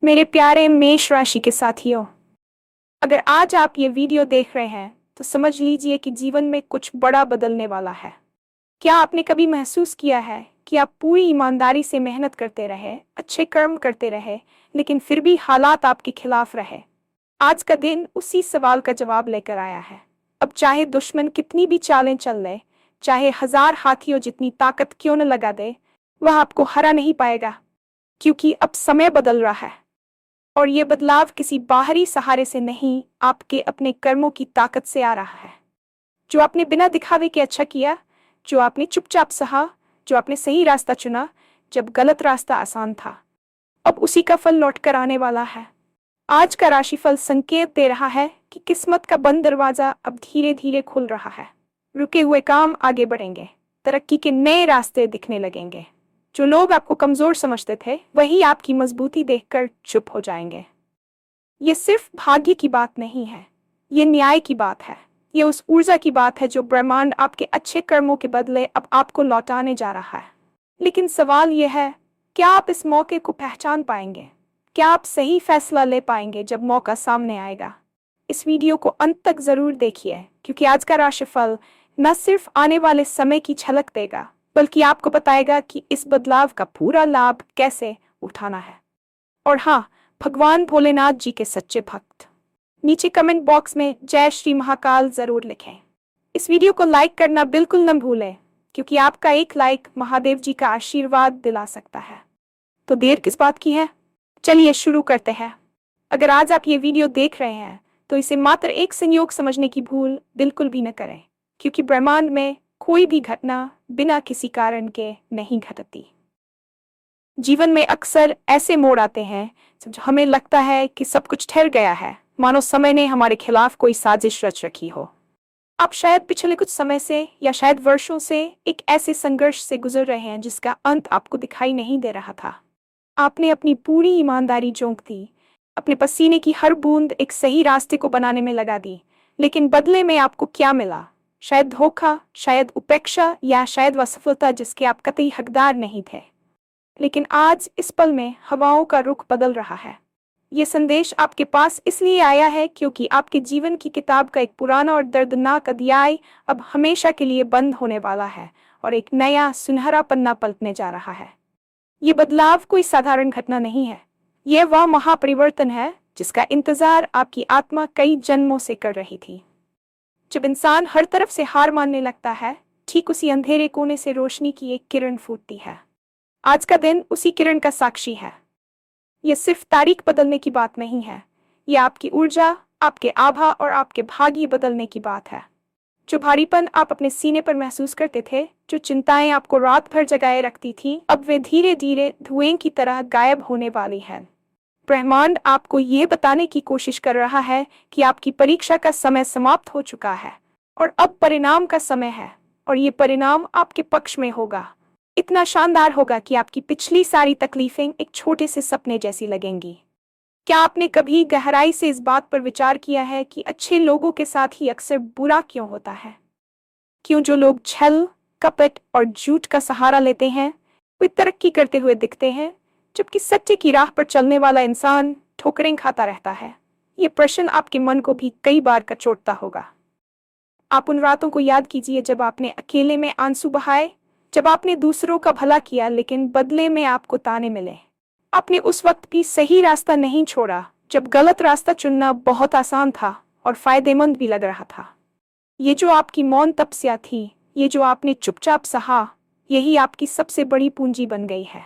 मेरे प्यारे मेष राशि के साथियों, अगर आज आप ये वीडियो देख रहे हैं तो समझ लीजिए कि जीवन में कुछ बड़ा बदलने वाला है। क्या आपने कभी महसूस किया है कि आप पूरी ईमानदारी से मेहनत करते रहे, अच्छे कर्म करते रहे, लेकिन फिर भी हालात आपके खिलाफ रहे? आज का दिन उसी सवाल का जवाब लेकर आया है। अब चाहे दुश्मन कितनी भी चालें चल ले, चाहे 1000 हाथियों जितनी ताकत क्यों न लगा दे, वह आपको हरा नहीं पाएगा, क्योंकि अब समय बदल रहा है। और ये बदलाव किसी बाहरी सहारे से नहीं, आपके अपने कर्मों की ताकत से आ रहा है। जो आपने बिना दिखावे के अच्छा किया, जो आपने चुपचाप सहा, जो आपने सही रास्ता चुना जब गलत रास्ता आसान था, अब उसी का फल लौट कर आने वाला है। आज का राशिफल संकेत दे रहा है कि किस्मत का बंद दरवाजा अब धीरे धीरे खुल रहा है। रुके हुए काम आगे बढ़ेंगे, तरक्की के नए रास्ते दिखने लगेंगे। जो लोग आपको कमजोर समझते थे, वही आपकी मजबूती देखकर चुप हो जाएंगे। ये सिर्फ भाग्य की बात नहीं है, ये न्याय की बात है। ये उस ऊर्जा की बात है जो ब्रह्मांड आपके अच्छे कर्मों के बदले अब आपको लौटाने जा रहा है। लेकिन सवाल यह है, क्या आप इस मौके को पहचान पाएंगे? क्या आप सही फैसला ले पाएंगे जब मौका सामने आएगा? इस वीडियो को अंत तक जरूर देखिए, क्योंकि आज का राशिफल न सिर्फ आने वाले समय की झलक देगा, बल्कि आपको बताएगा कि इस बदलाव का पूरा लाभ कैसे उठाना है। और हाँ, भगवान भोलेनाथ जी के सच्चे भक्त नीचे कमेंट बॉक्स में जय श्री महाकाल जरूर लिखें। इस वीडियो को लाइक करना बिल्कुल न भूलें, क्योंकि आपका एक लाइक महादेव जी का आशीर्वाद दिला सकता है। तो देर किस बात की है, चलिए शुरू करते हैं। अगर आज आप ये वीडियो देख रहे हैं तो इसे मात्र एक संयोग समझने की भूल बिल्कुल भी न करें, क्योंकि ब्रह्मांड में कोई भी घटना बिना किसी कारण के नहीं घटती। जीवन में अक्सर ऐसे मोड़ आते हैं जब हमें लगता है कि सब कुछ ठहर गया है, मानो समय ने हमारे खिलाफ कोई साजिश रच रखी हो। आप शायद पिछले कुछ समय से या शायद वर्षों से एक ऐसे संघर्ष से गुजर रहे हैं जिसका अंत आपको दिखाई नहीं दे रहा था। आपने अपनी पूरी ईमानदारी झोंक दी, अपने पसीने की हर बूंद एक सही रास्ते को बनाने में लगा दी, लेकिन बदले में आपको क्या मिला? शायद धोखा, शायद उपेक्षा, या शायद वह सफलता जिसके आप कतई हकदार नहीं थे। लेकिन आज इस पल में हवाओं का रुख बदल रहा है। ये संदेश आपके पास इसलिए आया है क्योंकि आपके जीवन की किताब का एक पुराना और दर्दनाक अध्याय अब हमेशा के लिए बंद होने वाला है और एक नया सुनहरा पन्ना पलटने जा रहा है। ये बदलाव कोई साधारण घटना नहीं है, यह वह महापरिवर्तन है जिसका इंतजार आपकी आत्मा कई जन्मों से कर रही थी। जब इंसान हर तरफ से हार मानने लगता है, ठीक उसी अंधेरे कोने से रोशनी की एक किरण फूटती है। आज का दिन उसी किरण का साक्षी है। यह सिर्फ तारीख बदलने की बात नहीं है, यह आपकी ऊर्जा, आपके आभा और आपके भाग्य बदलने की बात है। जो भारीपन आप अपने सीने पर महसूस करते थे, जो चिंताएं आपको रात भर जगाए रखती थी, अब वे धीरे धीरे धुएं की तरह गायब होने वाली हैं। ब्रह्मांड आपको ये बताने की कोशिश कर रहा है कि आपकी परीक्षा का समय समाप्त हो चुका है और अब परिणाम का समय है, और ये परिणाम आपके पक्ष में होगा। इतना शानदार होगा कि आपकी पिछली सारी तकलीफें एक छोटे से सपने जैसी लगेंगी। क्या आपने कभी गहराई से इस बात पर विचार किया है कि अच्छे लोगों के साथ ही अक्सर बुरा क्यों होता है? क्यों जो लोग छल, कपट और झूठ का सहारा लेते हैं, वे तरक्की करते हुए दिखते हैं, जबकि सच्चे की राह पर चलने वाला इंसान ठोकरें खाता रहता है? ये प्रश्न आपके मन को भी कई बार कचोटता होगा। आप उन रातों को याद कीजिए जब आपने अकेले में आंसू बहाए, जब आपने दूसरों का भला किया लेकिन बदले में आपको ताने मिले। आपने उस वक्त भी सही रास्ता नहीं छोड़ा, जब गलत रास्ता चुनना बहुत आसान था और फायदेमंद भी लग रहा था। ये जो आपकी मौन तपस्या थी, ये जो आपने चुपचाप सहा, यही आपकी सबसे बड़ी पूंजी बन गई है।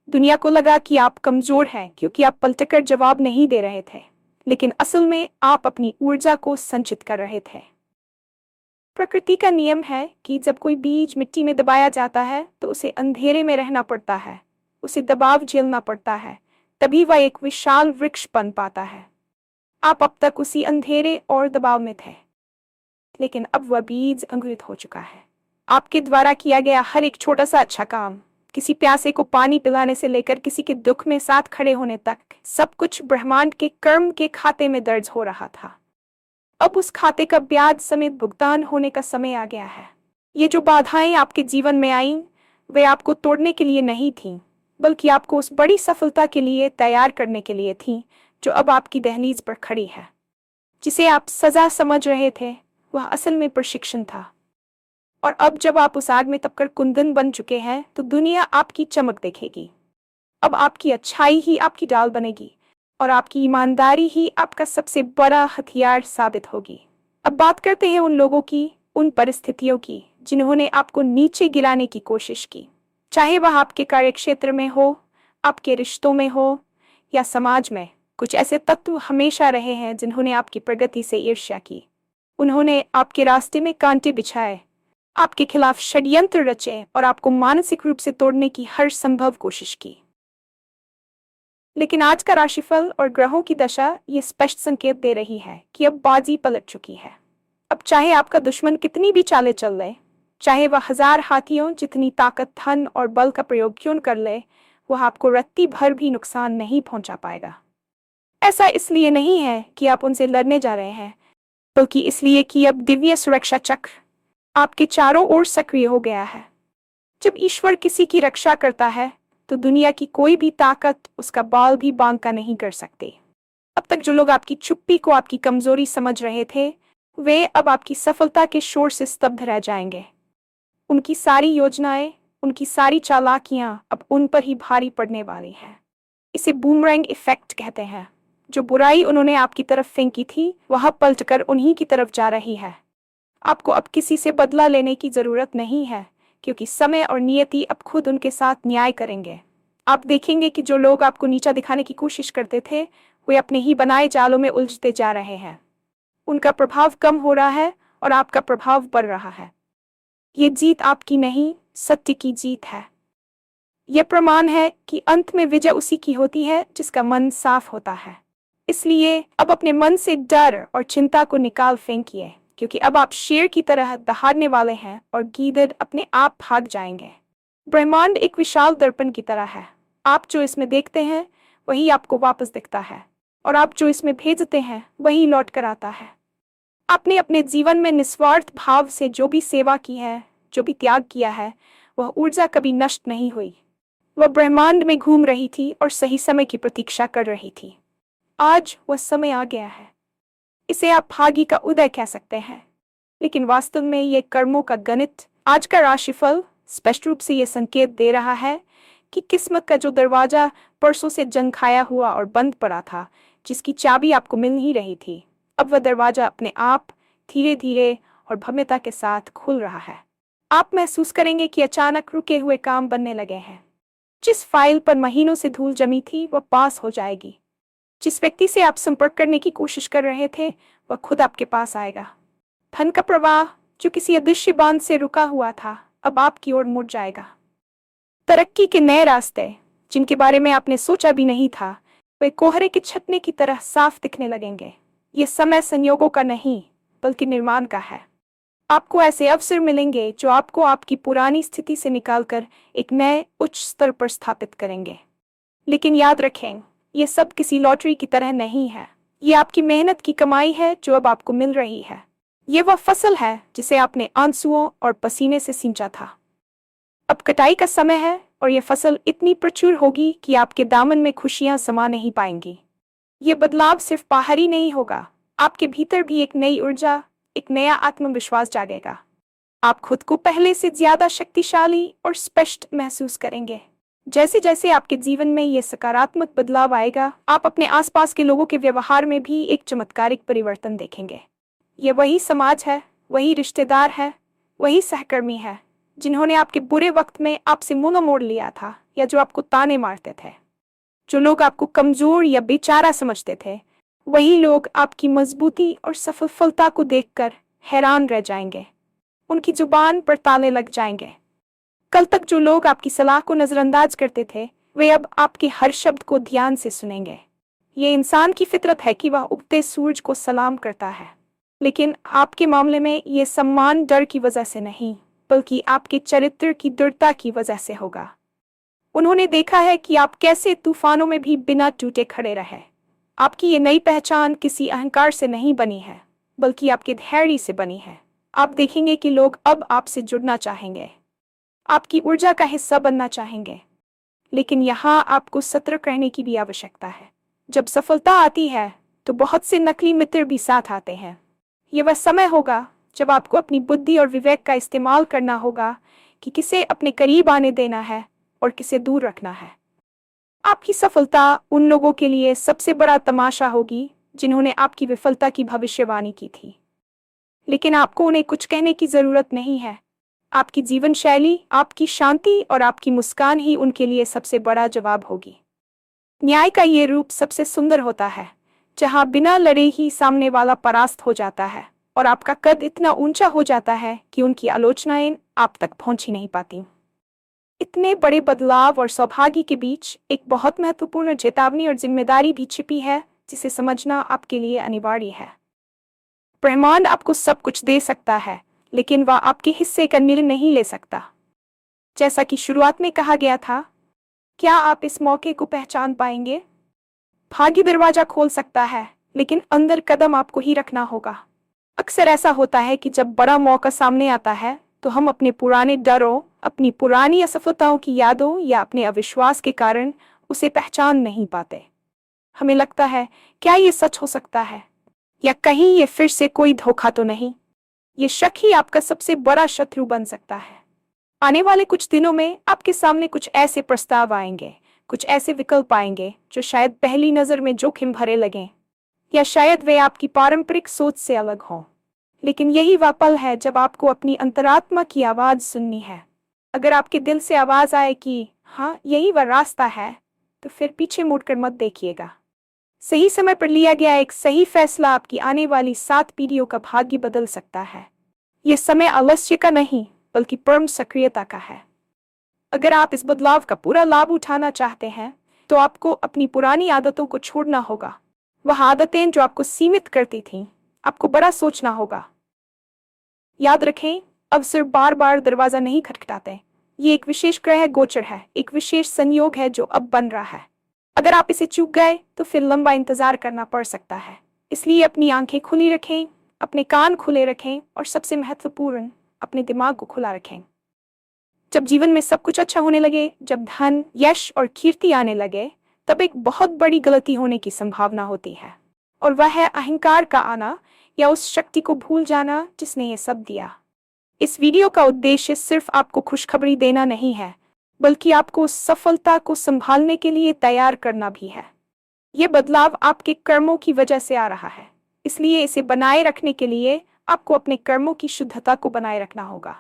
दुनिया को लगा कि आप कमजोर हैं क्योंकि आप पलटकर जवाब नहीं दे रहे थे, लेकिन असल में आप अपनी ऊर्जा को संचित कर रहे थे। प्रकृति का नियम है कि जब कोई बीज मिट्टी में दबाया जाता है तो उसे अंधेरे में रहना पड़ता है, उसे दबाव झेलना पड़ता है, तभी वह एक विशाल वृक्ष बन पाता है। आप अब तक उसी अंधेरे और दबाव में थे, लेकिन अब वह बीज अंकुरित हो चुका है। आपके द्वारा किया गया हर एक छोटा सा अच्छा काम, किसी प्यासे को पानी पिलाने से लेकर किसी के दुख में साथ खड़े होने तक, सब कुछ ब्रह्मांड के कर्म के खाते में दर्ज हो रहा था। अब उस खाते का ब्याज समेत भुगतान होने का समय आ गया है। ये जो बाधाएं आपके जीवन में आईं, वे आपको तोड़ने के लिए नहीं थीं, बल्कि आपको उस बड़ी सफलता के लिए तैयार करने के लिए थी जो अब आपकी दहलीज पर खड़ी है। जिसे आप सजा समझ रहे थे, वह असल में प्रशिक्षण था। और अब जब आप उस आग में तपकर कुंदन बन चुके हैं, तो दुनिया आपकी चमक देखेगी। अब आपकी अच्छाई ही आपकी ढाल बनेगी और आपकी ईमानदारी ही आपका सबसे बड़ा हथियार साबित होगी। अब बात करते हैं उन लोगों की, उन परिस्थितियों की जिन्होंने आपको नीचे गिराने की कोशिश की। चाहे वह आपके कार्यक्षेत्र में हो, आपके रिश्तों में हो या समाज में, कुछ ऐसे तत्व हमेशा रहे हैं जिन्होंने आपकी प्रगति से ईर्ष्या की। उन्होंने आपके रास्ते में कांटे बिछाए, आपके खिलाफ षड्यंत्र रचे और आपको मानसिक रूप से तोड़ने की हर संभव कोशिश की। लेकिन आज का राशिफल और ग्रहों की दशा ये स्पष्ट संकेत दे रही है कि अब बाजी पलट चुकी है। अब चाहे आपका दुश्मन कितनी भी चालें चल ले, चाहे वह 1000 हाथियों जितनी ताकत, धन और बल का प्रयोग क्यों कर ले, वह आपको रत्ती भर भी नुकसान नहीं पहुंचा पाएगा। ऐसा इसलिए नहीं है कि आप उनसे लड़ने जा रहे हैं, बल्कि इसलिए कि अब दिव्य सुरक्षा चक्र आपके चारों ओर सक्रिय हो गया है। जब ईश्वर किसी की रक्षा करता है, तो दुनिया की कोई भी ताकत उसका बाल भी बांका नहीं कर सकती। अब तक जो लोग आपकी चुप्पी को आपकी कमजोरी समझ रहे थे, वे अब आपकी सफलता के शोर से स्तब्ध रह जाएंगे। उनकी सारी योजनाएं, उनकी सारी चालाकियां अब उन पर ही भारी पड़ने वाली हैं। इसे बूमरैंग इफेक्ट कहते हैं। जो बुराई उन्होंने आपकी तरफ फेंकी थी, वह पलटकर उन्हीं की तरफ जा रही है। आपको अब किसी से बदला लेने की जरूरत नहीं है, क्योंकि समय और नियति अब खुद उनके साथ न्याय करेंगे। आप देखेंगे कि जो लोग आपको नीचा दिखाने की कोशिश करते थे, वे अपने ही बनाए जालों में उलझते जा रहे हैं। उनका प्रभाव कम हो रहा है और आपका प्रभाव बढ़ रहा है। ये जीत आपकी नहीं, सत्य की जीत है। यह प्रमाण है कि अंत में विजय उसी की होती है जिसका मन साफ होता है। इसलिए अब अपने मन से डर और चिंता को निकाल फेंकिए, क्योंकि अब आप शेर की तरह दहाड़ने वाले हैं और गीदड़ अपने आप भाग जाएंगे। ब्रह्मांड एक विशाल दर्पण की तरह है। आप जो इसमें देखते हैं, वही आपको वापस दिखता है, और आप जो इसमें भेजते हैं, वही लौट कर आता है। आपने अपने जीवन में निस्वार्थ भाव से जो भी सेवा की है, जो भी त्याग किया है, वह ऊर्जा कभी नष्ट नहीं हुई। वह ब्रह्मांड में घूम रही थी और सही समय की प्रतीक्षा कर रही थी। आज वह समय आ गया है। इसे आप भाग्य का उदय कह सकते हैं, लेकिन वास्तव में ये कर्मों का गणित। आज का राशिफल स्पष्ट रूप से ये संकेत दे रहा है कि किस्मत का जो दरवाजा परसों से जंग खाया हुआ और बंद पड़ा था, जिसकी चाबी आपको मिल नहीं रही थी, अब वह दरवाजा अपने आप धीरे धीरे और भव्यता के साथ खुल रहा है। आप महसूस करेंगे कि अचानक रुके हुए काम बनने लगे हैं। जिस फाइल पर महीनों से धूल जमी थी, वह पास हो जाएगी। जिस व्यक्ति से आप संपर्क करने की कोशिश कर रहे थे, वह खुद आपके पास आएगा। धन का प्रवाह जो किसी अदृश्य बांध से रुका हुआ था, अब आपकी ओर मुड़ जाएगा। तरक्की के नए रास्ते, जिनके बारे में आपने सोचा भी नहीं था, वे कोहरे के छटने की तरह साफ दिखने लगेंगे। ये समय संयोगों का नहीं, बल्कि निर्माण का है। आपको ऐसे अवसर मिलेंगे जो आपको आपकी पुरानी स्थिति से निकालकर एक नए उच्च स्तर पर स्थापित करेंगे। लेकिन याद रखें, ये सब किसी लॉटरी की तरह नहीं है। ये आपकी मेहनत की कमाई है जो अब आपको मिल रही है। ये वह फसल है जिसे आपने आंसुओं और पसीने से सींचा था। अब कटाई का समय है और ये फसल इतनी प्रचुर होगी कि आपके दामन में खुशियां समा नहीं पाएंगी। ये बदलाव सिर्फ बाहरी नहीं होगा, आपके भीतर भी एक नई ऊर्जा, एक नया आत्मविश्वास जागेगा। आप खुद को पहले से ज्यादा शक्तिशाली और स्पष्ट महसूस करेंगे। जैसे जैसे आपके जीवन में ये सकारात्मक बदलाव आएगा, आप अपने आसपास के लोगों के व्यवहार में भी एक चमत्कारिक परिवर्तन देखेंगे। ये वही समाज है, वही रिश्तेदार है, वही सहकर्मी है जिन्होंने आपके बुरे वक्त में आपसे मुंह मोड़ लिया था, या जो आपको ताने मारते थे। जो लोग आपको कमजोर या बेचारा समझते थे, वही लोग आपकी मजबूती और सफलता को देखकर हैरान रह जाएंगे। उनकी जुबान पर ताले लग जाएंगे। कल तक जो लोग आपकी सलाह को नजरअंदाज करते थे, वे अब आपके हर शब्द को ध्यान से सुनेंगे। ये इंसान की फितरत है कि वह उगते सूरज को सलाम करता है, लेकिन आपके मामले में ये सम्मान डर की वजह से नहीं, बल्कि आपके चरित्र की दृढ़ता की वजह से होगा। उन्होंने देखा है कि आप कैसे तूफानों में भी बिना टूटे खड़े रहे। आपकी ये नई पहचान किसी अहंकार से नहीं बनी है, बल्कि आपके धैर्य से बनी है। आप देखेंगे कि लोग अब आपसे जुड़ना चाहेंगे, आपकी ऊर्जा का हिस्सा बनना चाहेंगे। लेकिन यहाँ आपको सतर्क रहने की भी आवश्यकता है। जब सफलता आती है तो बहुत से नकली मित्र भी साथ आते हैं। ये वह समय होगा जब आपको अपनी बुद्धि और विवेक का इस्तेमाल करना होगा कि किसे अपने करीब आने देना है और किसे दूर रखना है। आपकी सफलता उन लोगों के लिए सबसे बड़ा तमाशा होगी जिन्होंने आपकी विफलता की भविष्यवाणी की थी, लेकिन आपको उन्हें कुछ कहने की जरूरत नहीं है। आपकी जीवन शैली, आपकी शांति और आपकी मुस्कान ही उनके लिए सबसे बड़ा जवाब होगी। न्याय का ये रूप सबसे सुंदर होता है जहां बिना लड़े ही सामने वाला परास्त हो जाता है और आपका कद इतना ऊंचा हो जाता है कि उनकी आलोचनाएं आप तक पहुंच ही नहीं पाती। इतने बड़े बदलाव और सौभाग्य के बीच एक बहुत महत्वपूर्ण चेतावनी और जिम्मेदारी भी छिपी है जिसे समझना आपके लिए अनिवार्य है। ब्रह्मांड आपको सब कुछ दे सकता है, लेकिन वह आपके हिस्से का निर्णय नहीं ले सकता। जैसा कि शुरुआत में कहा गया था, क्या आप इस मौके को पहचान पाएंगे? भाग्य दरवाजा खोल सकता है, लेकिन अंदर कदम आपको ही रखना होगा। अक्सर ऐसा होता है कि जब बड़ा मौका सामने आता है तो हम अपने पुराने डरों, अपनी पुरानी असफलताओं की यादों या अपने अविश्वास के कारण उसे पहचान नहीं पाते। हमें लगता है, क्या ये सच हो सकता है, या कहीं ये फिर से कोई धोखा तो नहीं? ये शक ही आपका सबसे बड़ा शत्रु बन सकता है। आने वाले कुछ दिनों में आपके सामने कुछ ऐसे प्रस्ताव आएंगे, कुछ ऐसे विकल्प आएंगे जो शायद पहली नजर में जोखिम भरे लगें, या शायद वे आपकी पारंपरिक सोच से अलग हों। लेकिन यही वह पल है जब आपको अपनी अंतरात्मा की आवाज सुननी है। अगर आपके दिल से आवाज आए कि हाँ, यही वह रास्ता है, तो फिर पीछे मुड़कर मत देखिएगा। सही समय पर लिया गया एक सही फैसला आपकी आने वाली 7 पीढ़ियों का भाग्य बदल सकता है। यह समय आलस्य का नहीं, बल्कि परम सक्रियता का है। अगर आप इस बदलाव का पूरा लाभ उठाना चाहते हैं, तो आपको अपनी पुरानी आदतों को छोड़ना होगा। वह आदतें जो आपको सीमित करती थीं, आपको बड़ा सोचना होगा। याद रखें, अवसर बार बार दरवाजा नहीं खटखटाते। ये एक विशेष ग्रह गोचर है, एक विशेष संयोग है जो अब बन रहा है। अगर आप इसे चूक गए तो फिर लंबा इंतजार करना पड़ सकता है। इसलिए अपनी आंखें खुली रखें, अपने कान खुले रखें और सबसे महत्वपूर्ण, अपने दिमाग को खुला रखें। जब जीवन में सब कुछ अच्छा होने लगे, जब धन, यश और कीर्ति आने लगे, तब एक बहुत बड़ी गलती होने की संभावना होती है, और वह है अहंकार का आना या उस शक्ति को भूल जाना जिसने ये सब दिया। इस वीडियो का उद्देश्य सिर्फ आपको खुशखबरी देना नहीं है, बल्कि आपको उस सफलता को संभालने के लिए तैयार करना भी है। यह बदलाव आपके कर्मों की वजह से आ रहा है, इसलिए इसे बनाए रखने के लिए आपको अपने कर्मों की शुद्धता को बनाए रखना होगा।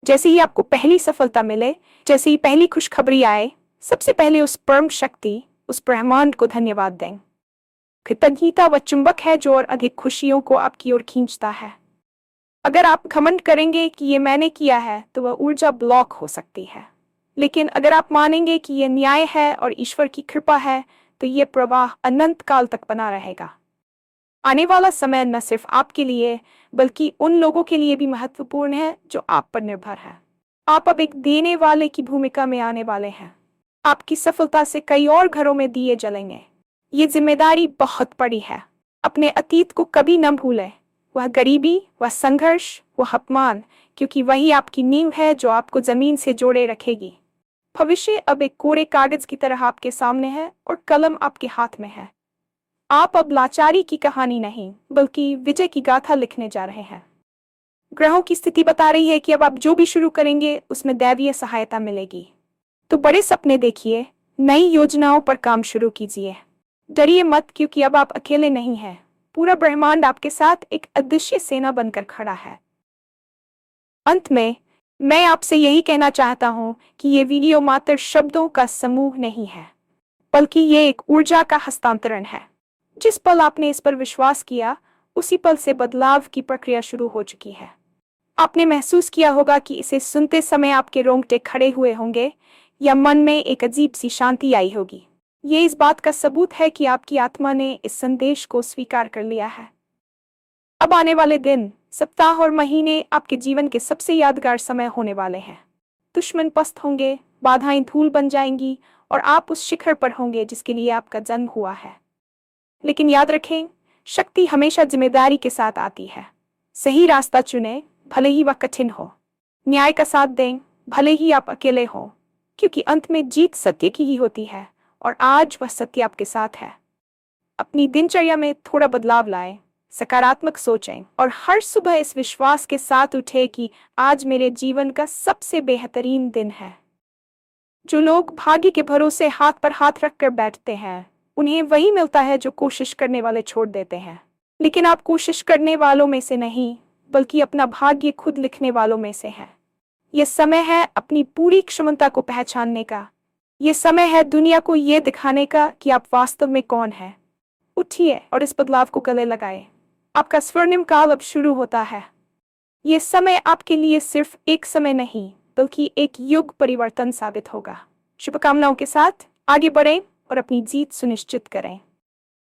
जैसे ही आपको पहली सफलता मिले, जैसे ही पहली खुशखबरी आए, सबसे पहले उस परम शक्ति, उस ब्रह्मांड को धन्यवाद दें। कृतज्ञता वह चुंबक है जो और अधिक खुशियों को आपकी ओर खींचता है। अगर आप घमंड करेंगे कि ये मैंने किया है, तो वह ऊर्जा ब्लॉक हो सकती है। लेकिन अगर आप मानेंगे कि यह न्याय है और ईश्वर की कृपा है, तो यह प्रवाह अनंत काल तक बना रहेगा। आने वाला समय न सिर्फ आपके लिए, बल्कि उन लोगों के लिए भी महत्वपूर्ण है जो आप पर निर्भर है। आप अब एक देने वाले की भूमिका में आने वाले हैं। आपकी सफलता से कई और घरों में दिए जलेंगे। ये जिम्मेदारी बहुत बड़ी है। अपने अतीत को कभी न भूलें, वह गरीबी, वह संघर्ष, वह अपमान, क्योंकि वही आपकी नींव है जो आपको जमीन से जोड़े रखेगी। भविष्य अब एक कोरे कागज की तरह आपके सामने है और कलम आपके हाथ में है। आप अब लाचारी की कहानी नहीं, बल्कि विजय की गाथा लिखने जा रहे हैं। ग्रहों की स्थिति बता रही है कि अब आप जो भी शुरू करेंगे उसमें दैवीय सहायता मिलेगी। तो बड़े सपने देखिए, नई योजनाओं पर काम शुरू कीजिए। डरिए मत, क्योंकि अब आप अकेले नहीं हैं। पूरा ब्रह्मांड आपके साथ एक अदृश्य सेना बनकर खड़ा है। अंत में मैं आपसे यही कहना चाहता हूं कि ये वीडियो मात्र शब्दों का समूह नहीं है, बल्कि ये एक ऊर्जा का हस्तांतरण है। जिस पल आपने इस पर विश्वास किया, उसी पल से बदलाव की प्रक्रिया शुरू हो चुकी है। आपने महसूस किया होगा कि इसे सुनते समय आपके रोंगटे खड़े हुए होंगे या मन में एक अजीब सी शांति आई होगी। ये इस बात का सबूत है कि आपकी आत्मा ने इस संदेश को स्वीकार कर लिया है। अब आने वाले दिन, सप्ताह और महीने आपके जीवन के सबसे यादगार समय होने वाले हैं। दुश्मन पस्त होंगे, बाधाएं धूल बन जाएंगी और आप उस शिखर पर होंगे जिसके लिए आपका जन्म हुआ है। लेकिन याद रखें, शक्ति हमेशा जिम्मेदारी के साथ आती है। सही रास्ता चुनें, भले ही वह कठिन हो। न्याय का साथ दें, भले ही आप अकेले हो, क्योंकि अंत में जीत सत्य की ही होती है और आज वह सत्य आपके साथ है। अपनी दिनचर्या में थोड़ा बदलाव लाएं, सकारात्मक सोचें और हर सुबह इस विश्वास के साथ उठे कि आज मेरे जीवन का सबसे बेहतरीन दिन है। जो लोग भाग्य के भरोसे हाथ पर हाथ रखकर बैठते हैं, उन्हें वही मिलता है जो कोशिश करने वाले छोड़ देते हैं। लेकिन आप कोशिश करने वालों में से नहीं, बल्कि अपना भाग्य खुद लिखने वालों में से हैं। यह समय है अपनी पूरी क्षमता को पहचानने का। यह समय है दुनिया को यह दिखाने का कि आप वास्तव में कौन हैं। उठिए और इस बदलाव को गले लगाए। आपका स्वर्णिम काल अब शुरू होता है। यह समय आपके लिए सिर्फ एक समय नहीं, बल्कि एक युग परिवर्तन साबित होगा। शुभकामनाओं के साथ आगे बढ़ें और अपनी जीत सुनिश्चित करें।